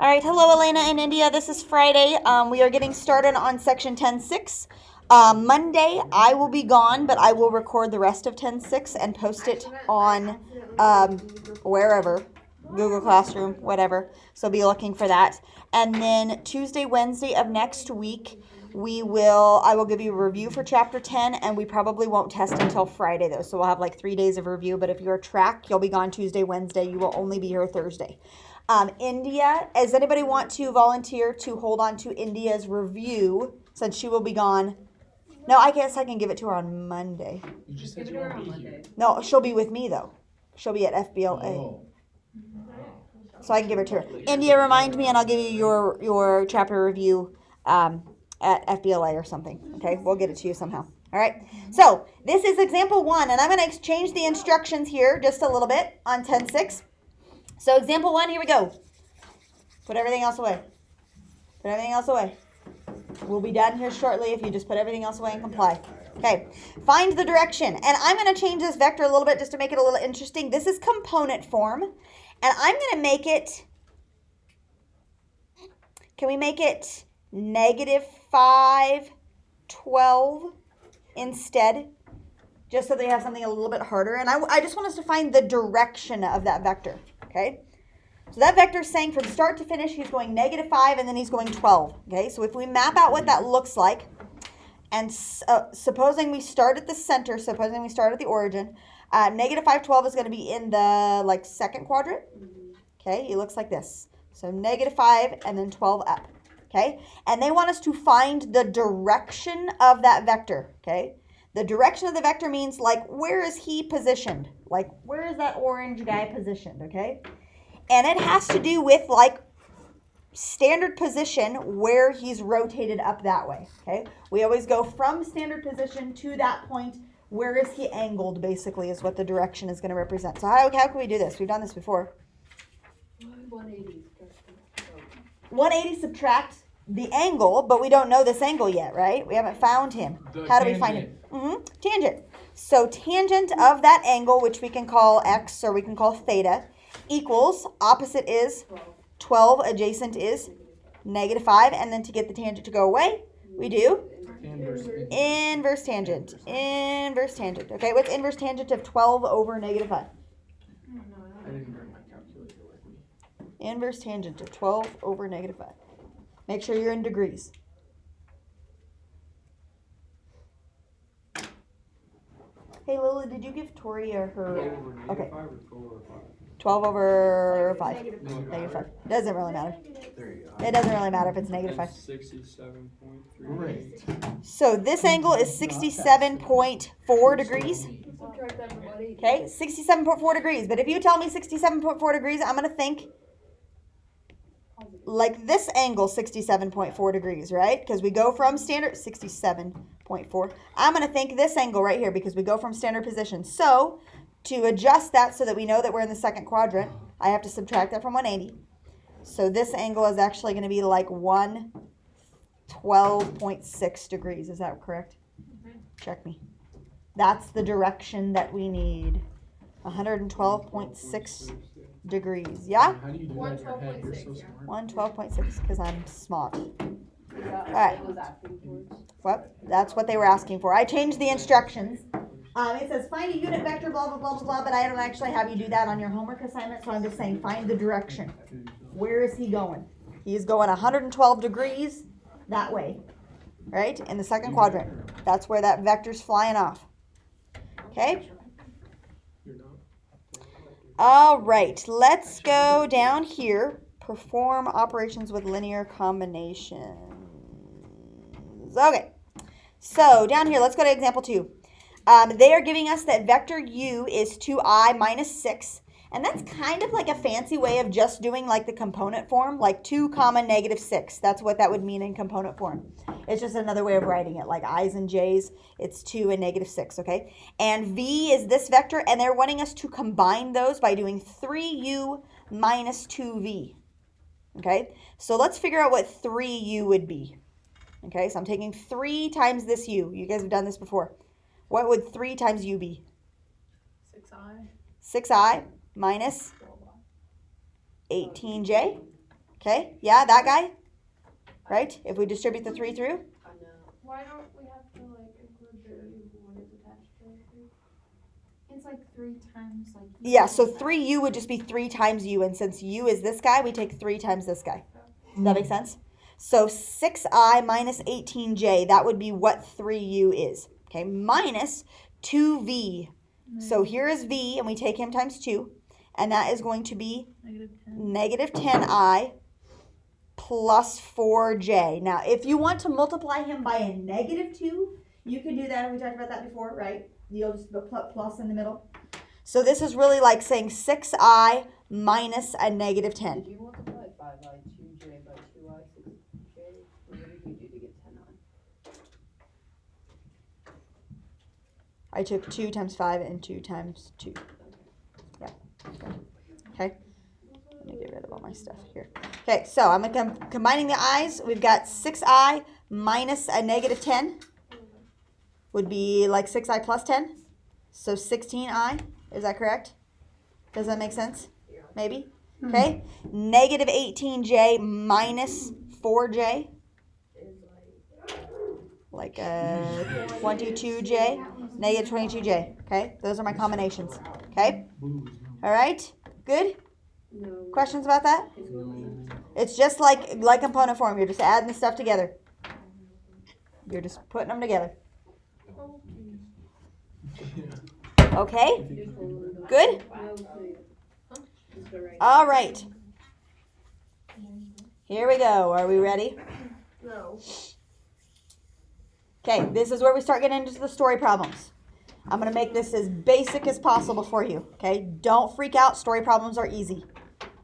All right, hello Elena in India. This is Friday. We are getting started on section 10.6. Monday I will be gone, but I will record the rest of 10.6 and post it on wherever, Google Classroom, whatever. So be looking for that. And then Tuesday, Wednesday of next week, I will give you a review for chapter 10, and we probably won't test until Friday though. So we'll have like 3 days of review, but if you're a track, you'll be gone Tuesday, Wednesday. You will only be here Thursday. India, does anybody want to volunteer to hold on to India's review since she will be gone? No, I guess I can give it to her on Monday. You just said you won't be here. No, she'll be with me though. She'll be at FBLA. Oh. So I can give it to her. India, remind me and I'll give you your chapter review at FBLA or something. Okay, we'll get it to you somehow. All right, so this is example 1, and I'm going to change the instructions here just a little bit on 10.6. So example 1, here we go. Put everything else away. Put everything else away. We'll be done here shortly if you just put everything else away and comply. Okay, find the direction. And I'm going to change this vector a little bit just to make it a little interesting. This is component form. And I'm going to make it, can we make it -5, 12 instead? Just so they have something a little bit harder. And I just want us to find the direction of that vector. Okay, so that vector is saying from start to finish, he's going -5 and then he's going 12. Okay, so if we map out what that looks like, and supposing we start at the center, supposing we start at the origin, -5, 12 is going to be in the second quadrant. Okay, it looks like this. So -5 and then 12 up. Okay, and they want us to find the direction of that vector. Okay. The direction of the vector means where is he positioned? Where is that orange guy positioned, okay? And it has to do with standard position where he's rotated up that way, okay? We always go from standard position to that point. Where is he angled, basically, is what the direction is going to represent. So how can we do this? We've done this before. 180 subtract the angle, but we don't know this angle yet, right? We haven't found him. How do we find him? Tangent. So tangent of that angle, which we can call x or we can call theta, equals, opposite is 12, adjacent is -5, and then to get the tangent to go away, we do inverse tangent. Inverse tangent. Okay, what's inverse tangent of 12 over -5? I didn't bring my calculator with me. Inverse tangent of 12 over -5. Make sure you're in degrees. Hey, Lila, did you give Tori her? Okay. 12 over 5. -5. Doesn't really matter. There you go. It doesn't really matter if it's -5. 67.3. Great. So this angle is 67.4 degrees. Okay, 67.4 degrees. But if you tell me 67.4 degrees, I'm going to think like this angle, 67.4 degrees, right? Because we go from standard 67.4. I'm going to think this angle right here because we go from standard position. So to adjust that so that we know that we're in the second quadrant, I have to subtract that from 180. So this angle is actually going to be 112.6 degrees. Is that correct? Check me. That's the direction that we need. 112.6 degrees. Yeah? How do you do that in your head? You're so smart. 112.6 because I'm smart. All right. What? That's what they were asking for. I changed the instructions. It says find a unit vector, blah, blah, blah, blah, blah, but I don't actually have you do that on your homework assignment, so I'm just saying find the direction. Where is he going? He's going 112 degrees that way, right? In the second quadrant. That's where that vector's flying off. Okay? All right, let's go down here. Perform operations with linear combinations. Okay, so down here, let's go to example 2. They are giving us that vector u is 2i minus 6. And that's kind of like a fancy way of just doing the component form, 2 comma -6. That's what that would mean in component form. It's just another way of writing it, like i's and j's. It's 2 and -6, okay? And v is this vector, and they're wanting us to combine those by doing 3u minus 2v, okay? So let's figure out what 3u would be, okay? So I'm taking 3 times this u. You guys have done this before. What would 3 times u be? 6i. 6i minus 18j. Okay, yeah, that guy, right? If we distribute the 3 through, Why don't we have to like include the what is attached to it? It's like 3 times like. yeah, so 3u would just be 3 times u, and since u is this guy, we take 3 times this guy. Does that make sense? So 6i minus 18j, that would be what 3u is. Okay, minus 2v. So here is v, and we take him times 2, and that is going to be negative 10i plus 4j. Now, if you want to multiply him by a negative 2, you can do that. We talked about that before, right? You'll just put plus in the middle. So this is really like saying 6i minus a negative 10. Did you multiply 5i 2j by 2i 6j? What did you do to get 10i? I took 2 times 5 and 2 times 2. Yeah. Okay. Let me get rid of all my stuff here. Okay, so I'm combining the i's. We've got 6i minus a negative 10 would be like 6i plus 10. So 16i. Is that correct? Does that make sense? Maybe? Okay. Negative 18j minus 4j. Like 22j. Negative 22j. Okay. Those are my combinations. Okay. All right. Good? No. Questions about that? It's just like component form. You're just adding the stuff together. You're just putting them together. Okay? Good? All right. Here we go. Are we ready? No. Okay, this is where we start getting into the story problems. I'm going to make this as basic as possible for you. Okay? Don't freak out. Story problems are easy.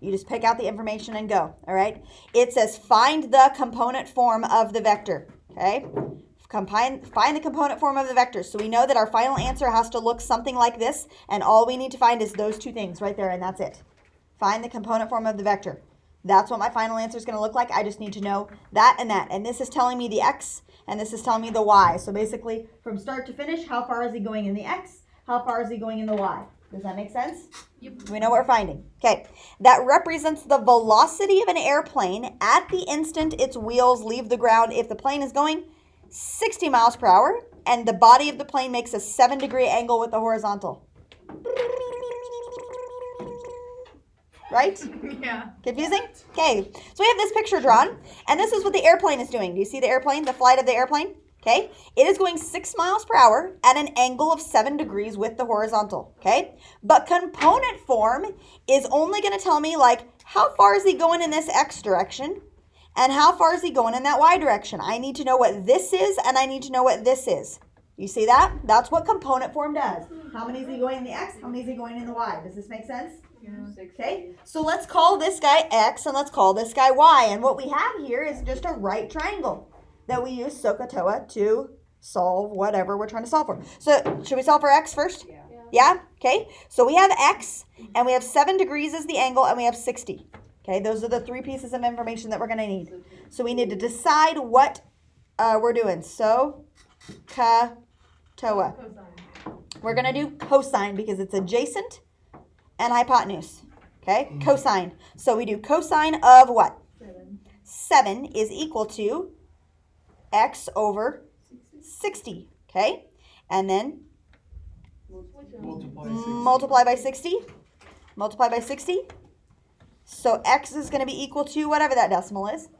You just pick out the information and go. All right? It says find the component form of the vector. Okay? Find the component form of the vector. So we know that our final answer has to look something like this, and all we need to find is those 2 things right there, and that's it. Find the component form of the vector. That's what my final answer is going to look like. I just need to know that and that. And this is telling me the x, and this is telling me the y. So basically, from start to finish, how far is he going in the x? How far is he going in the y? Does that make sense? Yep. We know what we're finding. Okay. That represents the velocity of an airplane at the instant its wheels leave the ground if the plane is going 60 miles per hour, and the body of the plane makes a 7-degree angle with the horizontal. Right? Yeah. Confusing? Okay, so we have this picture drawn, and this is what the airplane is doing. Do you see the airplane, the flight of the airplane? Okay, it is going 6 miles per hour at an angle of 7 degrees with the horizontal, okay? But component form is only going to tell me, like, how far is he going in this x direction, and how far is he going in that y direction? I need to know what this is, and I need to know what this is. You see that? That's what component form does. How many is he going in the x? How many is he going in the y? Does this make sense? Okay, so let's call this guy x and let's call this guy y. And what we have here is just a right triangle that we use SOHCAHTOA to solve whatever we're trying to solve for. So should we solve for x first? Yeah? Okay, so we have x and we have 7 degrees as the angle and we have 60. Okay, those are the 3 pieces of information that we're going to need. So we need to decide what we're doing. SOHCAHTOA. We're going to do cosine because it's adjacent and hypotenuse. Okay, cosine. So we do cosine of what? 7 is equal to x over 60. Okay, and then multiply by 60. Multiply by 60. So x is going to be equal to whatever that decimal is.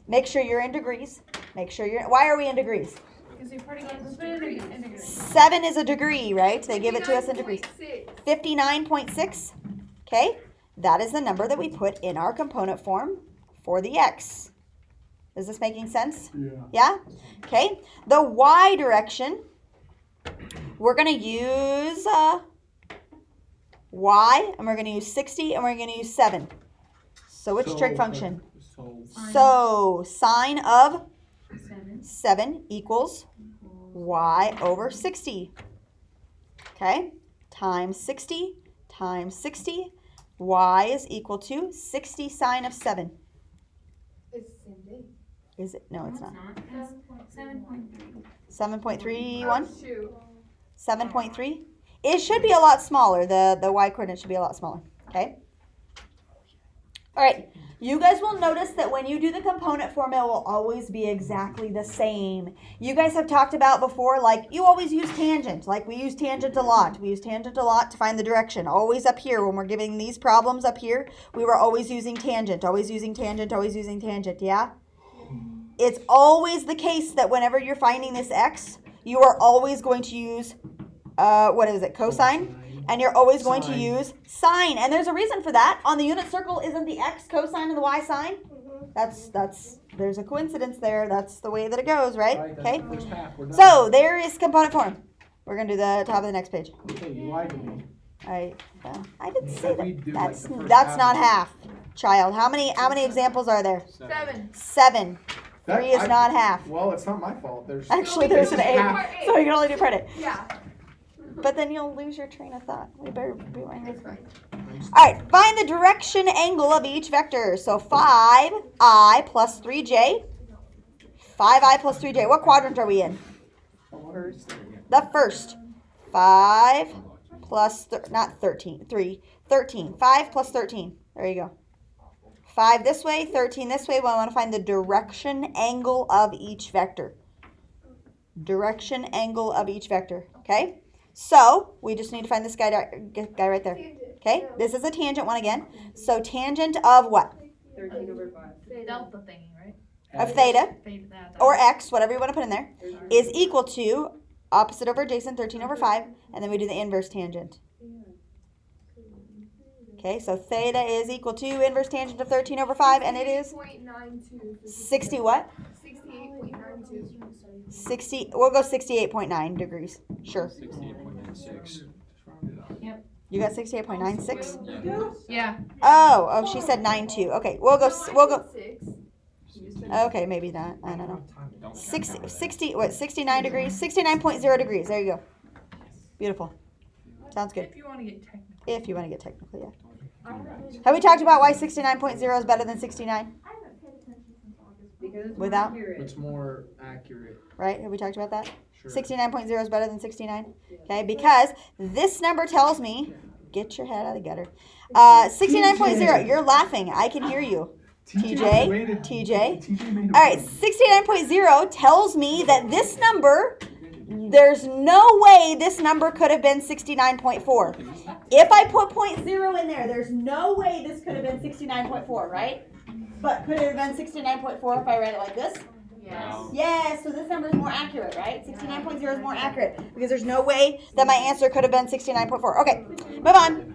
Make sure you're in degrees. Make sure you're. Why are we in degrees? Because you've already got this degree. 7 is a degree, right? They give it to us in degrees. 59.6. Okay, that is the number that we put in our component form for the x. Is this making sense? Yeah? Okay, the y direction, we're going to use y, and we're going to use 60, and we're going to use 7. So which trig function? So sine of 7 equals y over 60. Okay, times 60 times 60. Y is equal to 60 sine of 7. It's the same thing. Is it? No, it's not. 7.3. 7.31? 2. 7.3? It should be a lot smaller. The y coordinate should be a lot smaller. Okay? All right. You guys will notice that when you do the component form, it will always be exactly the same. You guys have talked about before, like, you always use tangent. Like, we use tangent a lot. We use tangent a lot to find the direction. Always up here, when we're giving these problems up here, we were always using tangent, always using tangent, always using tangent, yeah? It's always the case that whenever you're finding this x, you are always going to use, what is it, cosine? And you're always going to use sine. And there's a reason for that. On the unit circle, isn't the x cosine and the y sine? There's a coincidence there. That's the way that it goes, right? Okay. First half, we're done. So there is component form. We're going to do the top of the next page. Okay, you lied to me. I didn't say We that. do like the first That's half. not half, child. How many examples are there? 7. 7. That- 3 is I- not half. Well, it's not my fault. There's Actually, there's an This is 8. half. So you can only do part 8. Yeah. But then you'll lose your train of thought. We better be writing this. That's fine. All right, find the direction angle of each vector. So 5i plus 3j. 5i plus 3j. What quadrant are we in? The first. 5 plus, not 13, 3. 13. 5 plus 13. There you go. 5 this way, 13 this way. We want to find the direction angle of each vector. Direction angle of each vector. Okay? So, we just need to find this guy right there. Okay? This is a tangent one again. So, tangent of what? 13 over 5. Delta thingy, right? Of theta, Theta that. or x, whatever you want to put in there, is equal to opposite over adjacent, 13 over 5, and then we do the inverse tangent. Okay, so theta is equal to inverse tangent of 13 over 5, and it is 68.92. 60 what? 68.92. 60, we'll go 68.9 degrees. Sure. 68.96. You got 68.96? Yeah. Oh, she said 9.2. Okay, we'll go, 6. okay, maybe not. I don't know. 69 degrees? 69.0 degrees. There you go. Beautiful. Sounds good. If you want to get technical. If you want to get technical, yeah. Have we talked about why 69.0 is better than 69? Because it's Without? more accurate. It's more accurate. Right? Have we talked about that? Sure. 69.0 is better than 69? Okay, because this number tells me, get your head out of the gutter. 69.0, you're laughing. I can hear you. TJ. All right, 69.0 tells me that this number, there's no way this number could have been 69.4. If I put 0.0 in there, there's no way this could have been 69.4, right? But could it have been 69.4 if I read it like this? Yes. Yes, so this number is more accurate, right? 69.0 is more accurate because there's no way that my answer could have been 69.4. Okay, move on.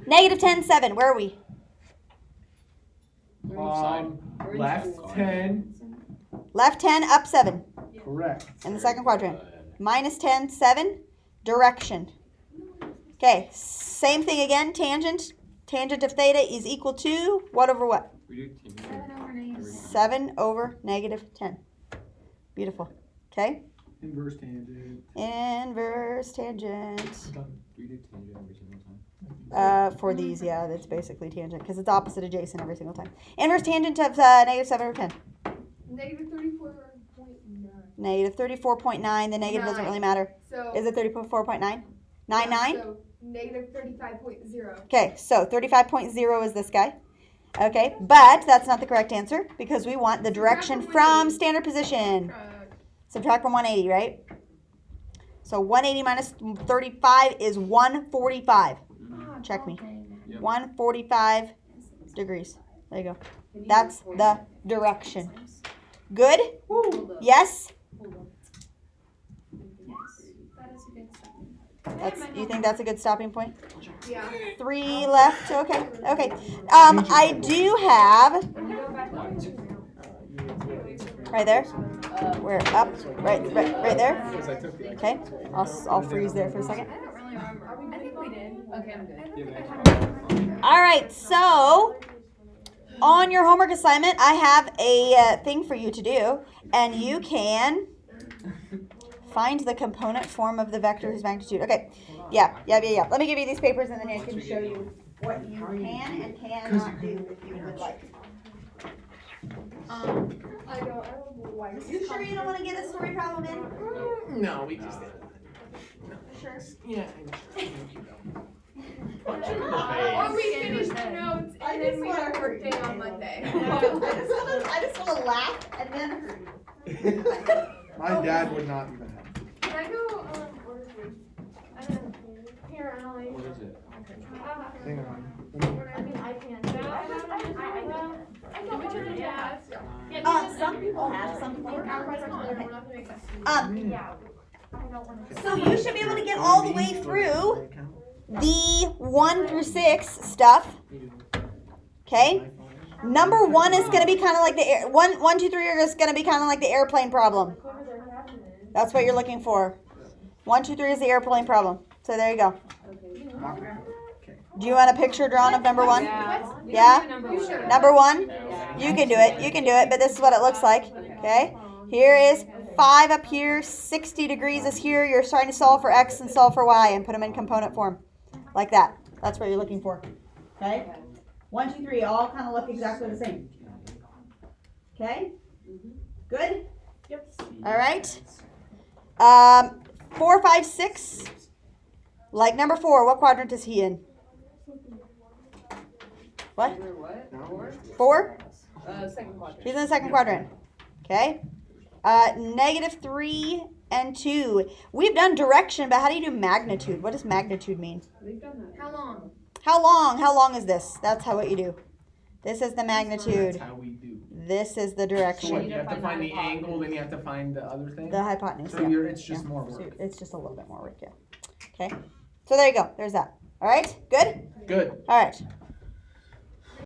Negative 10, 7, where are we? Left 10. Left 10, up 7 Correct. in the second quadrant. Minus 10, 7, direction. Okay, same thing again, tangent. Tangent of theta is equal to what over what? We do tangent. 7 over negative 7 over negative 10. Beautiful. Okay, Inverse tangent. inverse tangent. We do tangent every single time. For these, yeah, that's basically tangent because it's opposite adjacent every single time. Inverse tangent of negative 7 over 10. Negative 34.9. Negative 34.9. The negative doesn't really matter. So. Is it 34.9? 9? So negative 35.0. Okay, so 35.0 is this guy. Okay, but that's not the correct answer because we want the direction from standard position. Subtract from 180, right? So 180 minus 35 is 145. Check me. 145 degrees. There you go. That's the direction. Good? Yes? That is a good start. You think that's a good stopping point? Yeah. 3 left. Okay. Okay. I do have right there. Where up? Right there. Okay. I'll freeze there for a second. I don't really remember. I think we did. Okay, I'm good. All right. So on your homework assignment, I have a thing for you to do, and you can find the component form of the vector whose magnitude. Okay. Yeah. Let me give you these papers, and then I can show you what you can and cannot do if you would like. I don't know why. You sure you don't want to get a story problem in? No, we just did. Sure. Yeah. Punch him in the Or we face. finish the notes I and just then we wanna have hurt work day you. on Monday. I just wanna laugh and then hurt you. My dad would not even have. Can I go, order food? I don't know. Here, Emily. What is it? Hang on. I mean, I can. Some people have, some people don't. We're not gonna make that. Yeah. So you should be able to get all the way through the 1 through 6 stuff. Okay? Number 1 is going to be kind of like the air, 1, 2, 3 is going to be kind of like the airplane problem. That's what you're looking for. 1, 2, 3 is the airplane problem. So there you go. Do you want a picture drawn of number 1? Yeah? Number 1? You can do it. You can do it, but this is what it looks like. Okay? Here is 5 up here, 60 degrees is here. You're trying to solve for x and solve for y and put them in component form. Like that. That's what you're looking for. Okay? 1, 2, 3 all kind of look exactly the same. Okay? Good? Yep. All right. 4, 5, 6. Like number 4, what quadrant is he in? What? Number what? 4? Second quadrant. She's in the second quadrant. Okay. -3 and 2. We've done direction, but how do you do magnitude? What does magnitude mean? We've done that. How long? How long? How long is this? That's how what you do. This is the That's magnitude. how we do. This is the So what, direction. you have to find the angle, then you have to find the other thing? The hypotenuse. So Yeah. you're, it's just Yeah. more So work. it's just a little bit more work, yeah. Okay. So there you go. There's that. All right. Good. Good. All right.